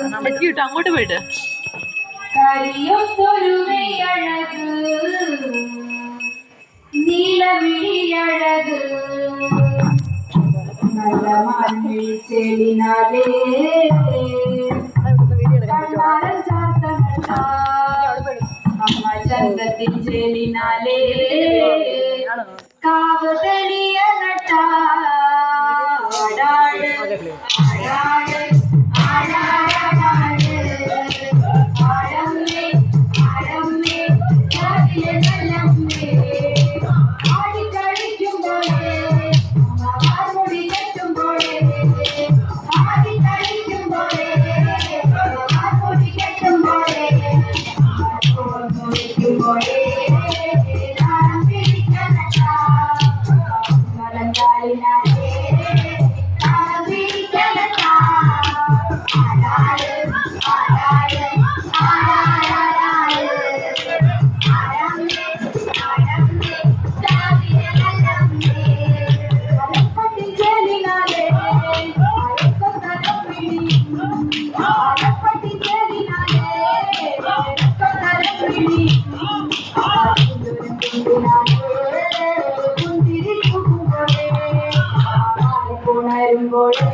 അങ്ങോട്ട് പോയിട്ട് കരിയൊത്തൊരുമയഴക് നീലവിഴിയഴക് നല്ല മണ്ണിൽ ചെളിനാലേ കണ്ണാരം ചാർത്തനട്ട അമ്മ ചന്തത്തിൻ ചെളിനാലേ കാവ് തെളിയ നട്ട ആടാട് ആടാട് ആടാടാട് ആടമ്മേ ആടമ്മേ രാവിലെ നല്ലമ്മേ ആടിക്കളിക്കുമ്പോഴേ ആർമുടി കെട്ടുമ്പോഴേ ആടിക്കളിക്കുമ്പോഴേ ആർമുടി കെട്ടുമ്പോഴേ മുറിക്കുമ്പോഴേ നാണം പിടിക്കണ മലങ്കാലിനാലേ നാണം പിടിക്കണ ആടാട് ആടാട് ആടാടാട് ആടമ്മേ ആടമ്മേ രാവിലെ നല്ലമ്മേ അലപ്പത്തിൻ ചേലിനാലേ അലക്കൊത്തരം പിടി അലപ്പത്തിൻ ചേലിനാലേ അലക്കൊത്തരം പിടി കുന്തിരി കുമ്പളേ ഉണരുമ്പോഴേ